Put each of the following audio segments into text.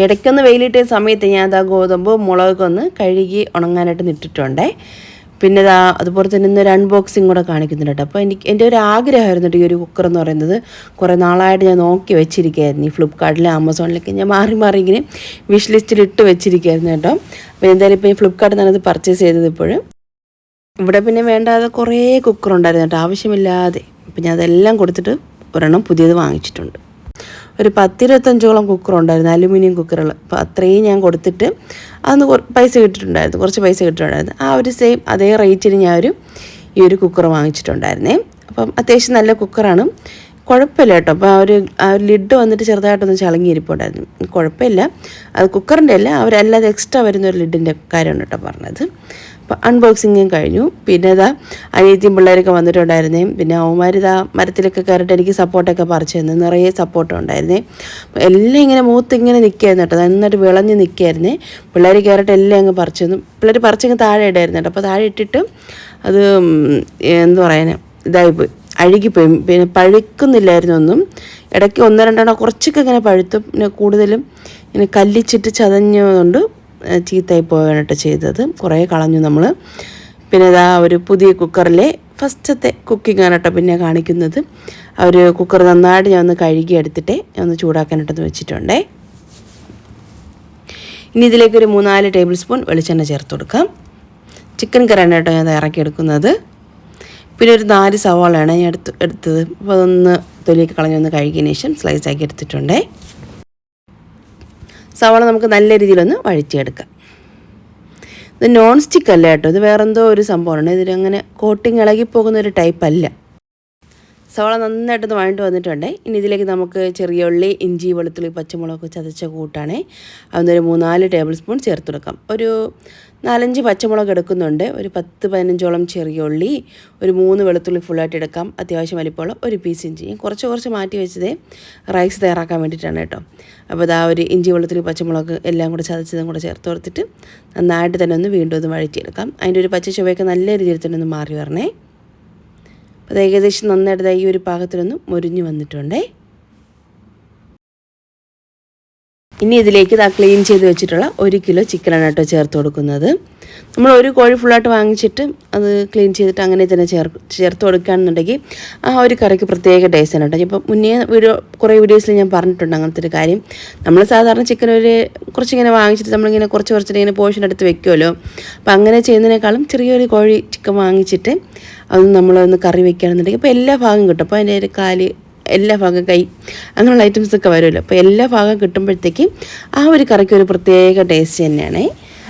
ഇടയ്ക്കൊന്ന് വെയിലിട്ട സമയത്ത് ഞാൻ അതാ ഗോതമ്പ് മുളകൊക്കെ ഒന്ന് കഴുകി ഉണങ്ങാനായിട്ട് നിട്ടിട്ടുണ്ടേ. പിന്നെ അതുപോലെ തന്നെ ഇന്നൊരു അൺബോക്സിങ് കൂടെ കാണിക്കുന്നുണ്ട് കേട്ടോ. അപ്പോൾ എൻ്റെ ഒരു ആഗ്രഹമായിരുന്നു ഈ ഒരു കുക്കർ എന്ന് പറയുന്നത്. കുറേ നാളായിട്ട് ഞാൻ നോക്കി വെച്ചിരിക്കുകയായിരുന്നു. ഈ ഫ്ലിപ്കാർട്ടിലും ആമസോണിലൊക്കെ ഞാൻ മാറി മാറി ഇങ്ങനെ വിഷ് ലിസ്റ്റിൽ ഇട്ട് വെച്ചിരിക്കുകയായിരുന്നു കേട്ടോ. അപ്പോൾ എന്തായാലും ഇപ്പോൾ ഈ ഫ്ലിപ്കാർട്ടിൽ നിന്നാണ് ഇത് പർച്ചേസ് ചെയ്തത്. ഇപ്പോഴും ഇവിടെ പിന്നെ വേണ്ടാതെ കുറേ കുക്കറുണ്ടായിരുന്നു കേട്ടോ, ആവശ്യമില്ലാതെ. അപ്പം ഞാൻ അതെല്ലാം കൊടുത്തിട്ട് ഒരെണ്ണം പുതിയത് വാങ്ങിച്ചിട്ടുണ്ട്. ഒരു 10-25ഓളം കുക്കറുണ്ടായിരുന്നു, അലുമിനിയം കുക്കറുകൾ. അപ്പോൾ അത്രയും ഞാൻ കൊടുത്തിട്ട് അന്ന് പൈസ കിട്ടിയിട്ടുണ്ടായിരുന്നു, കുറച്ച് പൈസ കിട്ടിയിട്ടുണ്ടായിരുന്നു. ആ ഒരു സെയിം അതേ റേറ്റിന് ഞാൻ ഈ ഒരു കുക്കർ വാങ്ങിച്ചിട്ടുണ്ടായിരുന്നേ. അപ്പം അത്യാവശ്യം നല്ല കുക്കറാണ്, കുഴപ്പമില്ല കേട്ടോ. അപ്പോൾ ആ ഒരു ലിഡ് വന്നിട്ട് ചെറുതായിട്ടൊന്ന് ചളങ്ങിയിരിപ്പുണ്ടായിരുന്നു. കുഴപ്പമില്ല, അത് കുക്കറിൻ്റെ അല്ല, അവരല്ലാതെ എക്സ്ട്രാ വരുന്ന ഒരു ലിഡിൻ്റെ കാര്യമാണ് കേട്ടോ പറഞ്ഞത്. അപ്പോൾ അൺബോക്സിങ്ങും കഴിഞ്ഞു. പിന്നെ അനിയത്തിയും പിള്ളേരൊക്കെ വന്നിട്ടുണ്ടായിരുന്നേ. പിന്നെ അവന്മാർ മരത്തിലൊക്കെ കയറിയിട്ട് എനിക്ക് സപ്പോർട്ടൊക്കെ പറിച്ചു തന്നു, നിറയെ സപ്പോർട്ടും ഉണ്ടായിരുന്നേ. എല്ലാം ഇങ്ങനെ മൂത്തിങ്ങനെ നിൽക്കുകയായിരുന്നു കേട്ടോ, നന്നായിട്ട് വിളഞ്ഞ് നിൽക്കുകയായിരുന്നേ. പിള്ളേർ കയറിയിട്ട് എല്ലാം അങ്ങ് പറിച്ചു തന്നു. പിള്ളേർ പറിച്ചങ്ങ് താഴെ ഇടായിരുന്നു കേട്ടോ. അപ്പോൾ താഴെ ഇട്ടിട്ട് അത് എന്ത് പറയാനാ ഇതായിപ്പോയി, അഴുകിപ്പോയി. പിന്നെ പഴുക്കുന്നില്ലായിരുന്നു ഒന്നും. ഇടയ്ക്ക് 1-2 കുറച്ചൊക്കെ ഇങ്ങനെ പഴുത്തു. പിന്നെ കൂടുതലും ഇങ്ങനെ കല്ലിച്ചിട്ട് ചതഞ്ഞതുകൊണ്ട് ചീത്തയായി പോവുകയാണ് ചെയ്തത്. കുറേ കളഞ്ഞു നമ്മൾ. പിന്നെ ഒരു പുതിയ കുക്കറിലെ ഫസ്റ്റത്തെ കുക്കിംഗ് ആണ് കേട്ടോ പിന്നെ കാണിക്കുന്നത്. ആ ഒരു കുക്കർ നന്നായിട്ട് ഞാൻ ഒന്ന് കഴുകി എടുത്തിട്ട് ഞാൻ ഒന്ന് ചൂടാക്കാനായിട്ടൊന്ന് വെച്ചിട്ടുണ്ടേ. ഇനി ഇതിലേക്ക് ഒരു 3-4 ടേബിൾ സ്പൂൺ വെളിച്ചെണ്ണ ചേർത്ത് കൊടുക്കാം. ചിക്കൻ കറിയാണ് കേട്ടോ ഞാൻ ഇറക്കിയെടുക്കുന്നത്. പിന്നെ ഒരു 4 സവാളയാണ് ഞാൻ എടുത്തത്. അപ്പോൾ അതൊന്ന് തൊലിയൊക്കെ കളഞ്ഞൊന്ന് കഴുകിയതിന് ശേഷം സ്ലൈസാക്കി എടുത്തിട്ടുണ്ടേ. സവാള നമുക്ക് നല്ല രീതിയിലൊന്ന് വഴറ്റിയെടുക്കാം. ഇത് നോൺ സ്റ്റിക്ക് അല്ല കേട്ടോ, ഇത് വേറെന്തോ ഒരു സംഭവമാണ്. ഇതിലങ്ങനെ കോട്ടിങ് ഇളകിപ്പോകുന്ന ഒരു ടൈപ്പ് അല്ല. സവാള നന്നായിട്ടൊന്ന് വഴണ്ട് വന്നിട്ടുണ്ട്. ഇനി ഇതിലേക്ക് നമുക്ക് ചെറിയ ഉള്ളി, ഇഞ്ചി, വെളുത്തുള്ളി, പച്ചമുളക് ചതച്ച കൂട്ടാണ്. അതൊന്നൊരു 3-4 ടേബിൾ സ്പൂൺ ചേർത്ത് കൊടുക്കാം. ഒരു 4-5 പച്ചമുളക് എടുക്കുന്നുണ്ട്. ഒരു 10-15ഓളം ചെറിയ ഉള്ളി, ഒരു 3 വെളുത്തുള്ളി ഫുള്ളായിട്ട് എടുക്കാം. അത്യാവശ്യം വലിപ്പമുള്ള ഒരു പീസ് ഇഞ്ചി. ഞാൻ കുറച്ച് മാറ്റി വെച്ചതേ റൈസ് തയ്യാറാക്കാൻ വേണ്ടിയിട്ടാണ് കേട്ടോ. അപ്പോൾ ഒരു ഇഞ്ചി, വെളുത്തുള്ളി, പച്ചമുളക് എല്ലാം കൂടെ ചതച്ചതും കൂടെ ചേർത്ത് കൊടുത്തിട്ട് നന്നായിട്ട് തന്നെ വീണ്ടും ഒന്ന് വഴറ്റിയെടുക്കാം. അതിൻ്റെ ഒരു പച്ച ചുവയൊക്കെ നല്ല രീതിയിൽ തന്നെ ഒന്ന് മാറി വരണേ. അത് ഏകദേശം നന്നായിട്ട് ഈ ഒരു പാകത്തിലൊന്ന് മുരിഞ്ഞ് വന്നിട്ടുണ്ടേ. ഇനി ഇതിലേക്ക് ക്ലീൻ ചെയ്ത് വെച്ചിട്ടുള്ള 1 കിലോ ചിക്കനാണ് കേട്ടോ ചേർത്ത് കൊടുക്കുന്നത്. നമ്മൾ ഒരു കോഴി ഫുള്ളായിട്ട് വാങ്ങിച്ചിട്ട് അത് ക്ലീൻ ചെയ്തിട്ട് അങ്ങനെ തന്നെ ചേർത്ത് കൊടുക്കുകയാണെന്നുണ്ടെങ്കിൽ ആ ഒരു കറിക്ക് പ്രത്യേക ടേസ്റ്റാണ് കേട്ടോ. ഇപ്പോൾ മുന്നേ കുറേ വീഡിയോസിൽ ഞാൻ പറഞ്ഞിട്ടുണ്ട് അങ്ങനത്തെ ഒരു കാര്യം. നമ്മൾ സാധാരണ ചിക്കൻ കുറച്ചിങ്ങനെ വാങ്ങിച്ചിട്ട് നമ്മളിങ്ങനെ കുറച്ചിട്ട് ഇങ്ങനെ പോർഷൻ എടുത്ത് വെക്കുമല്ലോ. അപ്പോൾ അങ്ങനെ ചെയ്യുന്നതിനേക്കാളും ചെറിയൊരു കോഴി ചിക്കൻ വാങ്ങിച്ചിട്ട് അത് നമ്മളൊന്ന് കറി വെക്കുകയാണെന്നുണ്ടെങ്കിൽ അപ്പോൾ എല്ലാ ഭാഗം കിട്ടും. അപ്പോൾ അതിൻ്റെ ഒരു കാല്, എല്ലാ ഭാഗം, കൈ, അങ്ങനെയുള്ള ഐറ്റംസൊക്കെ വരുമല്ലോ. അപ്പോൾ എല്ലാ ഭാഗം കിട്ടുമ്പോഴത്തേക്ക് ആ ഒരു കറിക്ക് ഒരു പ്രത്യേക ടേസ്റ്റ് തന്നെയാണ്.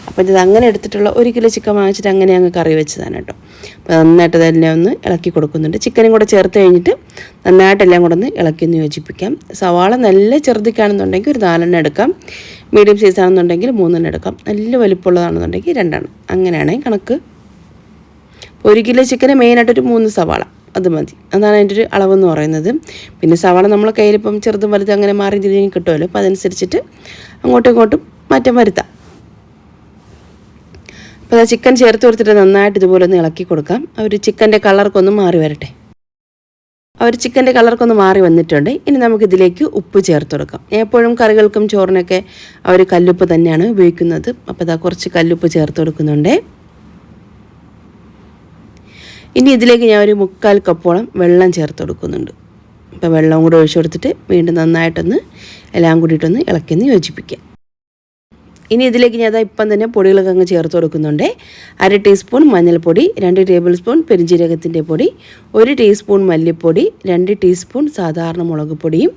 അപ്പോൾ ഇത് അങ്ങനെ എടുത്തിട്ടുള്ള 1 കിലോ ചിക്കൻ വാങ്ങിച്ചിട്ട് അങ്ങനെ അങ്ങ് കറി വെച്ചതാണ് കേട്ടോ. അപ്പോൾ നന്നായിട്ട് തന്നെ ഒന്ന് ഇളക്കി കൊടുക്കുന്നുണ്ട്. ചിക്കനും കൂടെ ചേർത്ത് കഴിഞ്ഞിട്ട് നന്നായിട്ടെല്ലാം കൂടെ ഒന്ന് ഇളക്കി ഒന്ന് യോജിപ്പിക്കാം. സവാള നല്ല ചെറുതിക്കാണെന്നുണ്ടെങ്കിൽ ഒരു 4 എടുക്കാം. മീഡിയം സൈസ് ആണെന്നുണ്ടെങ്കിൽ 3 എടുക്കാം. നല്ല വലിപ്പമുള്ളതാണെന്നുണ്ടെങ്കിൽ 2. അങ്ങനെയാണ് കണക്ക്. 1 കിലോ ചിക്കന് മെയിനായിട്ടൊരു 3 സവാള അത് മതി. അതാണ് അതിൻ്റെ ഒരു അളവെന്ന് പറയുന്നത്. പിന്നെ സവാള നമ്മളെ കയ്യിലിപ്പം ചെറുതും വലുതും അങ്ങനെ മാറി തിരിഞ്ഞ് കിട്ടുമല്ലോ. അപ്പോൾ അതനുസരിച്ചിട്ട് അങ്ങോട്ടും ഇങ്ങോട്ടും മാറ്റം വരുത്താം. അപ്പോൾ ചിക്കൻ ചേർത്ത് കൊടുത്തിട്ട് നന്നായിട്ട് ഇതുപോലെ ഒന്ന് ഇളക്കി കൊടുക്കാം. ചിക്കൻ്റെ കളർക്കൊന്ന് മാറി വരട്ടെ. ചിക്കൻ്റെ കളർക്കൊന്ന് മാറി വന്നിട്ടുണ്ട്. ഇനി നമുക്കിതിലേക്ക് ഉപ്പ് ചേർത്ത് കൊടുക്കാം. എപ്പോഴും കറികൾക്കും ചോറിനൊക്കെ കല്ലുപ്പ് തന്നെയാണ് ഉപയോഗിക്കുന്നത്. അപ്പോൾ കുറച്ച് കല്ലുപ്പ് ചേർത്ത് കൊടുക്കുന്നുണ്ട്. ഇനി ഇതിലേക്ക് ഞാൻ ഒരു 3/4 കപ്പോളം വെള്ളം ചേർത്ത് കൊടുക്കുന്നുണ്ട്. അപ്പോൾ വെള്ളം കൂടെ ഒഴിച്ചു കൊടുത്തിട്ട് വീണ്ടും നന്നായിട്ടൊന്ന് എല്ലാം കൂടിയിട്ടൊന്ന് ഇളക്കി യോജിപ്പിക്കാം. ഇനി ഇതിലേക്ക് ഞാൻ ഇപ്പം തന്നെ പൊടികളൊക്കെ അങ്ങ് ചേർത്ത് കൊടുക്കുന്നുണ്ട്. 1/2 ടീസ്പൂൺ മഞ്ഞൾപ്പൊടി, 2 ടേബിൾ സ്പൂൺ പെരുംജീരകത്തിൻ്റെ പൊടി, 1 ടീസ്പൂൺ മല്ലിപ്പൊടി, 2 ടീസ്പൂൺ സാധാരണ മുളക് പൊടിയും,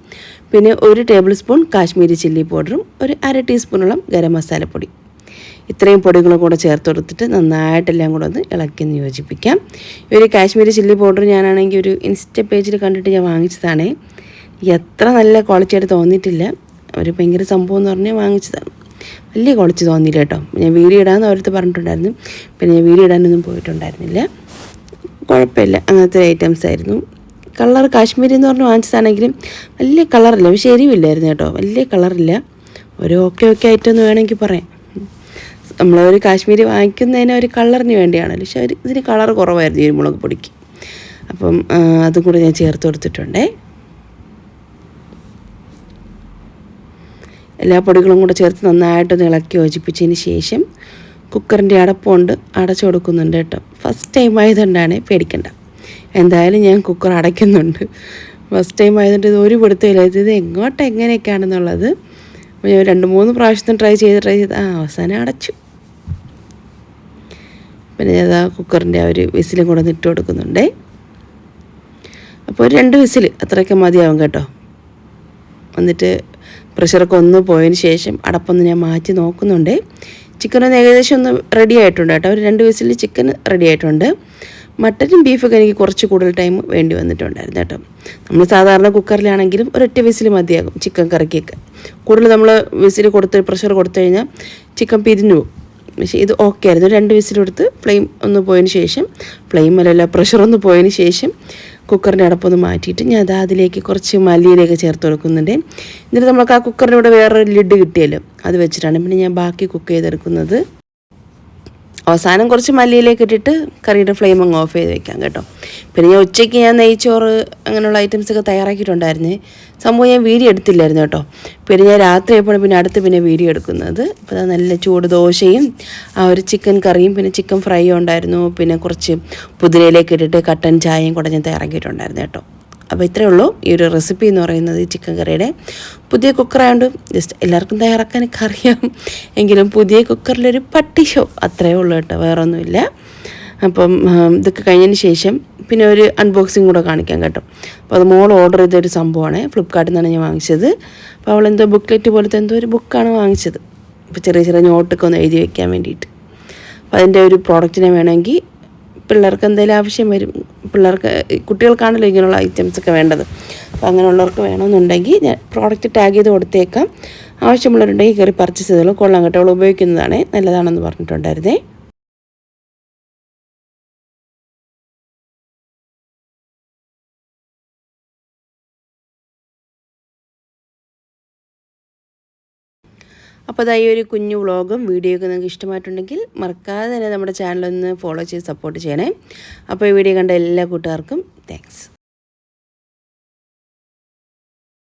പിന്നെ 1 ടേബിൾ സ്പൂൺ കാശ്മീരി ചില്ലി പൗഡറും, ഒരു 1/2 ടീസ്പൂണോളം ഗരം മസാലപ്പൊടി. ഇത്രയും പൊടികളും കൂടെ ചേർത്ത് കൊടുത്തിട്ട് നന്നായിട്ടെല്ലാം കൂടെ ഒന്ന് ഇളക്കി യോജിപ്പിക്കാം. കാശ്മീരി ചില്ലി പൗഡർ ഞാനാണെങ്കിൽ ഒരു ഇൻസ്റ്റ പേജിൽ കണ്ടിട്ട് ഞാൻ വാങ്ങിച്ചതാണ്. എത്ര നല്ല ക്വാളിറ്റി ആയിട്ട് തോന്നിയിട്ടില്ല. ഭയങ്കര സംഭവം എന്ന് പറഞ്ഞാൽ വാങ്ങിച്ചതാണ്. വലിയ ക്വാളിറ്റി തോന്നിയില്ല കേട്ടോ. ഞാൻ വീഡിയോ ഇടാമെന്ന് അവരടുത്ത് പറഞ്ഞിട്ടുണ്ടായിരുന്നു. പിന്നെ ഞാൻ വീഡിയോ ഇടാനൊന്നും പോയിട്ടുണ്ടായിരുന്നില്ല. കുഴപ്പമില്ല, അങ്ങനത്തെ ഐറ്റംസ് ആയിരുന്നു. കളർ കാശ്മീരി എന്ന് പറഞ്ഞ് വാങ്ങിച്ചതാണെങ്കിലും വലിയ കളറില്ല, പക്ഷേ എരിവില്ലായിരുന്നു കേട്ടോ. വലിയ കളറില്ല. ഓക്കെ ഐറ്റം എന്ന് വേണമെങ്കിൽ പറയാം. നമ്മളൊരു കാശ്മീരി വാങ്ങിക്കുന്നതിന് ഒരു കളറിന് വേണ്ടിയാണല്ലോ, പക്ഷേ ഇതിന് കളർ കുറവായിരുന്നു ഈ മുളക് പൊടിക്ക്. അപ്പം അതും കൂടെ ഞാൻ ചേർത്ത് കൊടുത്തിട്ടുണ്ടേ. എല്ലാ പൊടികളും കൂടെ ചേർത്ത് നന്നായിട്ടൊന്ന് ഇളക്കി യോജിപ്പിച്ചതിന് ശേഷം കുക്കറിൻ്റെ അടപ്പുകൊണ്ട് അടച്ചു കൊടുക്കുന്നുണ്ട് കേട്ടോ. ഫസ്റ്റ് ടൈം ആയതുകൊണ്ടാണ്, പേടിക്കണ്ട. എന്തായാലും ഞാൻ കുക്കർ അടയ്ക്കുന്നുണ്ട്. ഫസ്റ്റ് ടൈം ആയതുകൊണ്ട് ഇത് ഒരു പിടുത്തമില്ല, ഇത് എങ്ങനെയൊക്കെയാണെന്നുള്ളത്. അപ്പോൾ ഞാൻ 2-3 പ്രാവശ്യത്തിന് ട്രൈ ചെയ്ത് അവസാനം അടച്ചു. പിന്നെ ഞാൻ കുക്കറിൻ്റെ ആ ഒരു വിസിലും കൂടെ ഇട്ട് കൊടുക്കുന്നുണ്ട്. അപ്പോൾ ഒരു 2 വിസിൽ അത്രയൊക്കെ മതിയാവും കേട്ടോ. എന്നിട്ട് പ്രഷറൊക്കെ ഒന്ന് പോയതിന് ശേഷം അടപ്പൊന്ന് ഞാൻ മാറ്റി നോക്കുന്നുണ്ട്. ചിക്കനൊന്ന് ഏകദേശം ഒന്ന് റെഡി ആയിട്ടുണ്ട് കേട്ടോ. ഒരു 2 വിസിൽ ചിക്കൻ റെഡി ആയിട്ടുണ്ട്. മട്ടനും ബീഫൊക്കെ എനിക്ക് കുറച്ച് കൂടുതൽ ടൈം വേണ്ടി വന്നിട്ടുണ്ടായിരുന്നു കേട്ടോ. നമ്മൾ സാധാരണ കുക്കറിലാണെങ്കിലും ഒരൊറ്റ വിസിൽ മതിയാകും ചിക്കൻ കറിക്കൊക്കെ. കൂടുതൽ നമ്മൾ വിസിൽ പ്രഷർ കൊടുത്തു കഴിഞ്ഞാൽ ചിക്കൻ പിരിഞ്ഞു പോകും. പക്ഷേ ഇത് ഓക്കെ ആയിരുന്നു. 2 വിസിലെടുത്ത് ഫ്ലെയിം ഒന്ന് പോയതിന് ശേഷം, പ്രഷർ ഒന്ന് പോയതിന് ശേഷം കുക്കറിൻ്റെ അടപ്പൊന്ന് മാറ്റിയിട്ട് ഞാൻ അതിലേക്ക് കുറച്ച് മല്ലിയിലേക്ക് ചേർത്ത് കൊടുക്കുന്നുണ്ട്. എന്നിട്ട് നമുക്ക് ആ കുക്കറിൻ്റെ കൂടെ വേറൊരു ലിഡ് കിട്ടിയല്ലോ, അത് വെച്ചിട്ടാണ് പിന്നെ ഞാൻ ബാക്കി കുക്ക് ചെയ്തെടുക്കുന്നത്. അവസാനം കുറച്ച് മല്ലിയിലേക്ക് ഇട്ടിട്ട് കറിയുടെ ഫ്ലെയിം അങ്ങ് ഓഫ് ചെയ്ത് വെക്കാം കേട്ടോ. പിന്നെ ഞാൻ ഉച്ചയ്ക്ക് നെയ്ച്ചോറ് അങ്ങനെയുള്ള ഐറ്റംസൊക്കെ തയ്യാറാക്കിയിട്ടുണ്ടായിരുന്നേ. സംഭവം ഞാൻ വീഡിയോ എടുത്തില്ലായിരുന്നു കേട്ടോ. പിന്നെ ഞാൻ രാത്രി ആയപ്പോഴും പിന്നെ വീഡിയോ എടുക്കുന്നത്. അപ്പോൾ അത് നല്ല ചൂട് ദോശയും ആ ഒരു ചിക്കൻ കറിയും പിന്നെ ചിക്കൻ ഫ്രൈയും ഉണ്ടായിരുന്നു. പിന്നെ കുറച്ച് പുതിനയിലേക്ക് ഇട്ടിട്ട് കട്ടൻ ചായയും കൂടെ ഞാൻ തയ്യാറാക്കിയിട്ടുണ്ടായിരുന്നു കേട്ടോ. അപ്പോൾ ഇത്രയേ ഉള്ളൂ ഈ ഒരു റെസിപ്പി എന്ന് പറയുന്നത്. ചിക്കൻ കറിയുടെ പുതിയ കുക്കറായതുകൊണ്ട് ജസ്റ്റ് എല്ലാവർക്കും തയ്യാറാക്കാനൊക്കെ അറിയാം, എങ്കിലും പുതിയ കുക്കറിലൊരു പട്ടി ഷോ അത്രയേ ഉള്ളൂ കേട്ടോ, വേറെ ഒന്നുമില്ല. അപ്പം ഇതൊക്കെ കഴിഞ്ഞതിന് ശേഷം പിന്നെ ഒരു അൺബോക്സിങ് കൂടെ കാണിക്കാം കേട്ടോ. അപ്പോൾ അത് മോൾ ഓർഡർ ചെയ്തൊരു സംഭവമാണ്, ഫ്ലിപ്കാർട്ടിൽ നിന്നാണ് ഞാൻ വാങ്ങിച്ചത്. അപ്പോൾ അവളെന്തോ ബുക്ക്ലെറ്റ് പോലത്തെ എന്തോ ഒരു ബുക്കാണ് വാങ്ങിച്ചത്. ഇപ്പോൾ ചെറിയ നോട്ടൊക്കെ ഒന്ന് എഴുതി വെക്കാൻ വേണ്ടിയിട്ട്. അപ്പോൾ അതിൻ്റെ ഒരു പ്രോഡക്റ്റിനെ വേണമെങ്കിൽ പിള്ളേർക്ക് എന്തെങ്കിലും ആവശ്യം വരും, കുട്ടികൾക്കാണല്ലോ ഇങ്ങനെയുള്ള ഐറ്റംസൊക്കെ വേണ്ടത്. അപ്പോൾ അങ്ങനെയുള്ളവർക്ക് വേണമെന്നുണ്ടെങ്കിൽ ഞാൻ പ്രോഡക്റ്റ് ടാഗ് ചെയ്ത് കൊടുത്തേക്കാം. ആവശ്യമുള്ളവരുണ്ടെങ്കിൽ കയറി പർച്ചേസ് ചെയ്തോളൂ. കൊള്ളാം കേട്ടോ, അവൾ ഉപയോഗിക്കുന്നതാണ്, നല്ലതാണെന്ന് പറഞ്ഞിട്ടുണ്ടായിരുന്നേ. അപ്പോൾ ഈ ഒരു കുഞ്ഞു വ്ളോഗും വീഡിയോയൊക്കെ നിങ്ങൾക്ക് ഇഷ്ടമായിട്ടുണ്ടെങ്കിൽ മറക്കാതെ തന്നെ നമ്മുടെ ചാനലൊന്ന് ഫോളോ ചെയ്ത് സപ്പോർട്ട് ചെയ്യണേ. അപ്പോൾ ഈ വീഡിയോ കണ്ട എല്ലാ കൂട്ടുകാർക്കും താങ്ക്സ്.